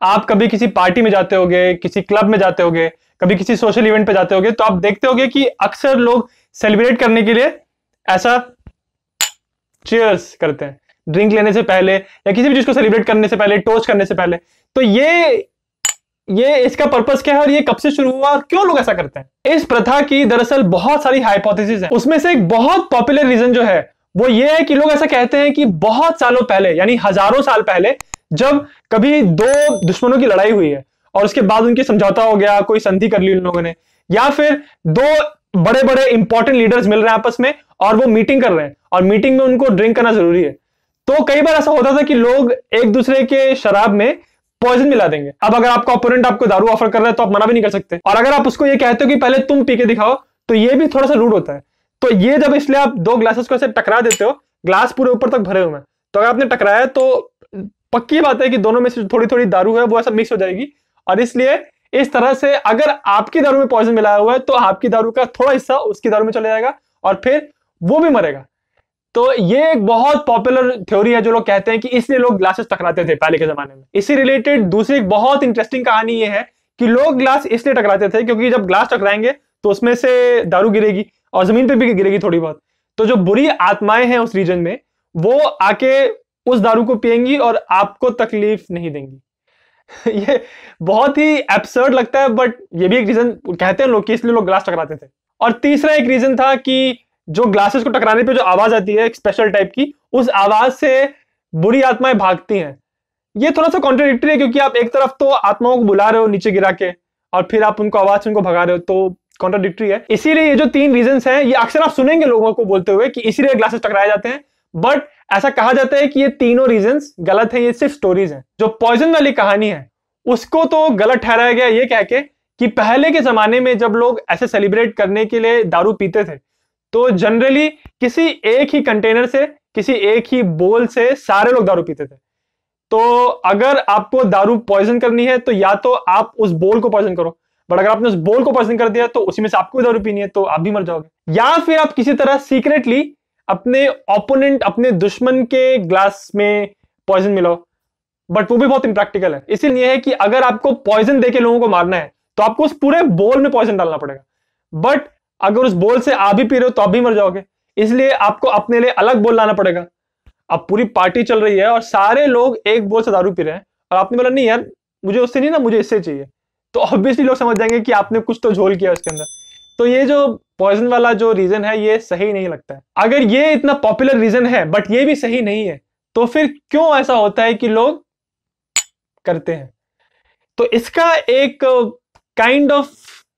आप कभी किसी पार्टी में जाते होगे, किसी क्लब में जाते होगे, कभी किसी सोशल इवेंट पे जाते होगे, तो आप देखते होगे कि अक्सर लोग सेलिब्रेट करने के लिए ऐसा चीयर्स करते हैं ड्रिंक लेने से पहले या किसी भी चीज को सेलिब्रेट करने से पहले, टोस्ट करने से पहले। तो ये इसका पर्पस क्या है और ये कब से शुरू हुआ और क्यों लोग ऐसा करते हैं? इस प्रथा की दरअसल बहुत सारी हाइपोथेसिस है। उसमें से एक बहुत पॉपुलर रीजन जो है वो ये है कि लोग ऐसा कहते हैं कि बहुत सालों पहले, यानी हजारों साल पहले, जब कभी दो दुश्मनों की लड़ाई हुई है और उसके बाद उनकी समझौता हो गया, कोई संधि कर ली उन लोगों ने, या फिर दो बड़े बड़े इंपॉर्टेंट लीडर्स मिल रहे हैं आपस में और वो मीटिंग कर रहे हैं और मीटिंग में उनको ड्रिंक करना जरूरी है, तो कई बार ऐसा होता था कि लोग एक दूसरे के शराब में पॉइजन मिला देंगे। अब अगर आपका ओपोनेंट आपको दारू ऑफर कर रहा है तो आप मना भी नहीं कर सकते, और अगर आप उसको ये कहते हो कि पहले तुम पी के दिखाओ, तो ये भी थोड़ा सा रूड होता है। तो ये जब इसलिए आप दो ग्लासेस को ऐसे टकरा देते हो, ग्लास पूरे ऊपर तक भरे हुए हैं, तो अगर आपने टकराया तो पक्की बात है कि दोनों में से थोड़ी थोड़ी दारू है वो ऐसा मिक्स हो जाएगी, और इसलिए इस तरह से अगर आपकी दारू में पॉइजन मिलाया हुआ है तो आपकी दारू का थोड़ा हिस्सा उसकी दारू में चले जाएगा और फिर वो भी मरेगा। तो ये एक बहुत पॉपुलर थ्योरी है जो लोग कहते हैं कि इसलिए लोग ग्लासेस टकराते थे पहले के जमाने में। इसी रिलेटेड दूसरी एक बहुत इंटरेस्टिंग कहानी ये है कि लोग ग्लास इसलिए टकराते थे क्योंकि जब ग्लास टकराएंगे तो उसमें से दारू गिरेगी और जमीन पे भी गिरेगी थोड़ी बहुत, तो जो बुरी आत्माएं हैं उस रीजन में वो आके उस दारू को पिएंगी और आपको तकलीफ नहीं देंगी। ये बहुत ही एब्सर्ड लगता है, बट ये भी एक रीजन कहते हैं लोग कि इसलिए लोग ग्लास टकराते थे। और तीसरा एक रीजन था कि जो ग्लासेस को टकराने पे जो आवाज आती है एक स्पेशल टाइप की, उस आवाज से बुरी आत्माएं भागती हैं। ये थोड़ा सा कॉन्ट्राडिक्टरी है क्योंकि आप एक तरफ तो आत्माओं को बुला रहे हो नीचे गिरा के और फिर आप उनको आवाज से उनको भगा रहे हो, तो कॉन्ट्राडिक्टरी है। इसीलिए ये जो तीन रीजंस हैं ये अक्सर आप सुनेंगे लोगों को बोलते हुए कि इसीलिए ग्लासेस टकराए जाते हैं, बट ऐसा कहा जाता है कि ये तीनों रीजंस गलत है, ये सिर्फ स्टोरीज हैं। जो पॉइजन वाली कहानी है उसको तो गलत ठहराया गया ये कह के कि पहले के जमाने में जब लोग ऐसे सेलिब्रेट करने के लिए दारू पीते थे तो जनरली किसी एक ही कंटेनर से, किसी एक ही बोल से सारे लोग दारू पीते थे। तो अगर आपको दारू पॉइजन करनी है तो या तो आप उस बोल को पॉइजन करो, बट अगर आपने उस बोल को पॉइजन कर दिया तो उसी में से आपको दारू पीनी है तो आप भी मर जाओगे। या फिर आप किसी तरह सीक्रेटली अपने ओपोनेंट, अपने दुश्मन के ग्लास में पॉइजन मिलाओ, बट वो भी बहुत इंप्रैक्टिकल है। इसीलिए है कि अगर आपको पॉइजन देके लोगों को मारना है तो आपको उस पूरे बोल में पॉइजन डालना पड़ेगा, बट अगर उस बोल से आप भी पी रहे हो तो आप भी मर जाओगे, इसलिए आपको अपने लिए अलग बोल लाना पड़ेगा। अब पूरी पार्टी चल रही है और सारे लोग एक बोल से दारू पी रहे हैं और आपने बोला नहीं यार मुझे उससे नहीं ना, मुझे इससे चाहिए, तो ऑब्वियसली लोग समझ जाएंगे कि आपने कुछ तो झोल किया उसके अंदर। तो ये जो पॉइजन वाला जो रीजन है ये सही नहीं लगता है। अगर ये इतना पॉपुलर रीजन है बट ये भी सही नहीं है तो फिर क्यों ऐसा होता है कि लोग करते हैं? तो इसका एक kind of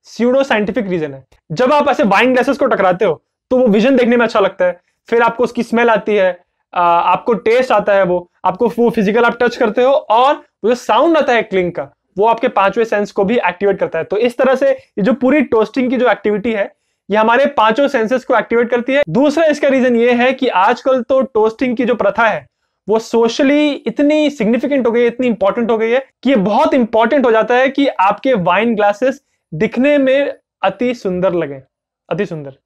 pseudo scientific reason है। जब आप ऐसे वाइन ग्लासेस को टकराते हो तो वो विजन देखने में अच्छा लगता है, फिर आपको उसकी स्मेल आती है, आपको टेस्ट आता है, वो आपको वो फिजिकल आप टच करते हो, और वो जो साउंड आता है क्लिंग का वो आपके पांचवें सेंस को भी एक्टिवेट करता है। तो इस तरह से ये जो पूरी टोस्टिंग की जो एक्टिविटी है ये हमारे पांचों सेंसेस को एक्टिवेट करती है। दूसरा इसका रीजन ये है कि आजकल तो टोस्टिंग की जो प्रथा है वो सोशली इतनी सिग्निफिकेंट हो गई है, इतनी इंपॉर्टेंट हो गई है कि ये बहुत इंपॉर्टेंट हो जाता है कि आपके वाइन ग्लासेस दिखने में अति सुंदर लगे, अति सुंदर।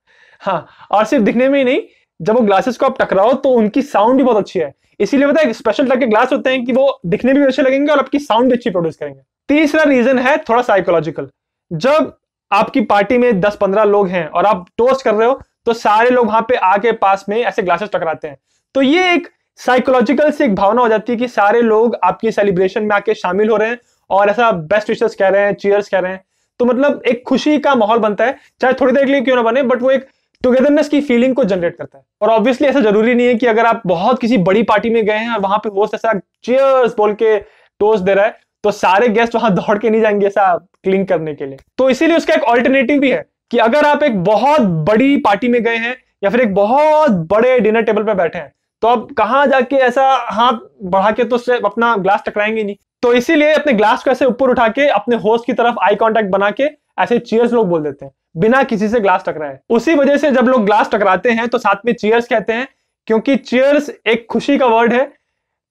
हाँ, और सिर्फ दिखने में ही नहीं, जब वो ग्लासेस को आप टकराओ तो उनकी साउंड भी बहुत अच्छी है। इसीलिए पता है स्पेशल टाइप के ग्लास होते हैं कि वो दिखने में भी अच्छे लगेंगे और आपकी साउंड भी अच्छी प्रोड्यूस करेंगे। तीसरा रीजन है थोड़ा साइकोलॉजिकल। जब आपकी पार्टी में 10-15 लोग हैं और आप टोस्ट कर रहे हो तो सारे लोग वहां पे आके पास में ऐसे ग्लासेस टकराते हैं, तो ये एक साइकोलॉजिकल से एक भावना हो जाती है कि सारे लोग आपकी सेलिब्रेशन में आके शामिल हो रहे हैं और ऐसा बेस्ट विशेस कह रहे हैं, चीयर्स कह रहे हैं। तो मतलब एक खुशी का माहौल बनता है, चाहे थोड़ी देर के लिए क्यों ना बने, बट वो एक टुगेदरनेस की फीलिंग को जनरेट करता है। और ऑब्वियसली ऐसा जरूरी नहीं है कि अगर आप बहुत किसी बड़ी पार्टी में गए हैं और वहां पे होस्ट ऐसा चीयर्स बोल के टोस्ट दे रहा है तो सारे गेस्ट वहां दौड़ के नहीं जाएंगे ऐसा क्लिंग करने के लिए। तो इसीलिए उसका एक ऑल्टरनेटिव भी है कि अगर आप एक बहुत बड़ी पार्टी में गए हैं या फिर एक बहुत बड़े डिनर टेबल पर बैठे हैं तो आप कहां जाके ऐसा हाथ बढ़ा के तो अपना ग्लास टकराएंगे नहीं। तो इसीलिए अपने ग्लास को ऐसे ऊपर उठा के अपने होस्ट की तरफ आई कांटेक्ट बना के ऐसे चीयर्स लोग बोल देते हैं बिना किसी से ग्लास टकराए। उसी वजह से जब लोग ग्लास टकराते हैं तो साथ में चीयर्स कहते हैं, क्योंकि चीयर्स एक खुशी का वर्ड है।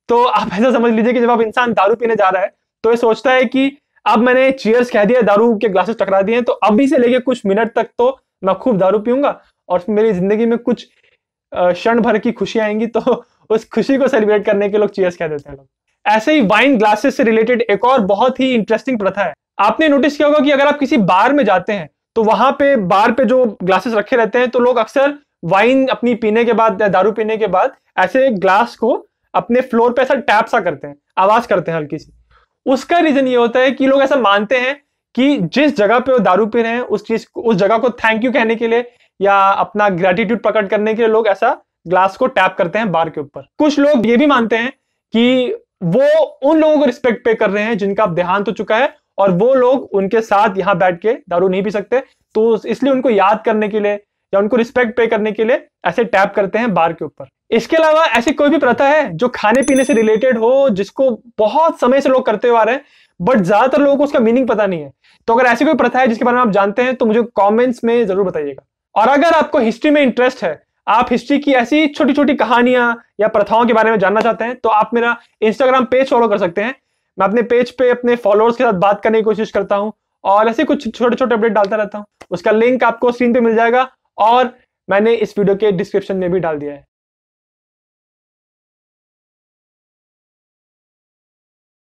तो आप ऐसा समझ लीजिए कि जब आप इंसान दारू पीने जा रहा है तो ये सोचता है कि अब मैंने चीयर्स कह दिया, दारू के ग्लासेस टकरा दिए हैं, तो अभी से लेके कुछ मिनट तक तो मैं खूब दारू पीऊंगा और मेरी जिंदगी में कुछ क्षण भर की खुशी आएंगी, तो उस खुशी को सेलिब्रेट करने के लोग चीयर्स कह देते हैं लोग। ऐसे ही वाइन ग्लासेस से रिलेटेड एक और बहुत ही इंटरेस्टिंग प्रथा है। आपने नोटिस किया होगा कि अगर आप किसी बार में जाते हैं तो वहां पे बार पे जो ग्लासेस रखे रहते हैं तो लोग अक्सर वाइन अपनी पीने के बाद, दारू पीने के बाद ऐसे ग्लास को अपने फ्लोर पे ऐसा टैप सा करते हैं, आवाज करते हैं हल्की सी। उसका रीजन ये होता है कि लोग ऐसा मानते हैं कि जिस जगह पे वो दारू पी रहे हैं उस जगह को थैंक यू कहने के लिए या अपना ग्रेटिट्यूड प्रकट करने के लिए लोग ऐसा ग्लास को टैप करते हैं बार के ऊपर। कुछ लोग ये भी मानते हैं कि वो उन लोगों को रिस्पेक्ट पे कर रहे हैं जिनका अब देहांत हो चुका है और वो लोग उनके साथ यहां बैठ के दारू नहीं पी सकते, तो इसलिए उनको याद करने के लिए या उनको रिस्पेक्ट पे करने के लिए ऐसे टैप करते हैं बार के ऊपर। इसके अलावा ऐसी कोई भी प्रथा है जो खाने पीने से रिलेटेड हो, जिसको बहुत समय से लोग करते हुए आ रहे हैं बट ज्यादातर लोगों को उसका मीनिंग पता नहीं है? तो अगर ऐसी कोई प्रथा है जिसके बारे में आप जानते हैं तो मुझे कमेंट्स में जरूर बताइएगा। और अगर आपको हिस्ट्री में इंटरेस्ट है, आप हिस्ट्री की ऐसी छोटी छोटी कहानियां या प्रथाओं के बारे में जानना चाहते हैं, तो आप मेरा इंस्टाग्राम पेज फॉलो कर सकते हैं। मैं अपने पेज पे अपने फॉलोअर्स के साथ बात करने की कोशिश करता हूं और ऐसे कुछ छोटे छोटे अपडेट डालता रहता हूं। उसका लिंक आपको स्क्रीन पे मिल जाएगा और मैंने इस वीडियो के डिस्क्रिप्शन में भी डाल दिया है।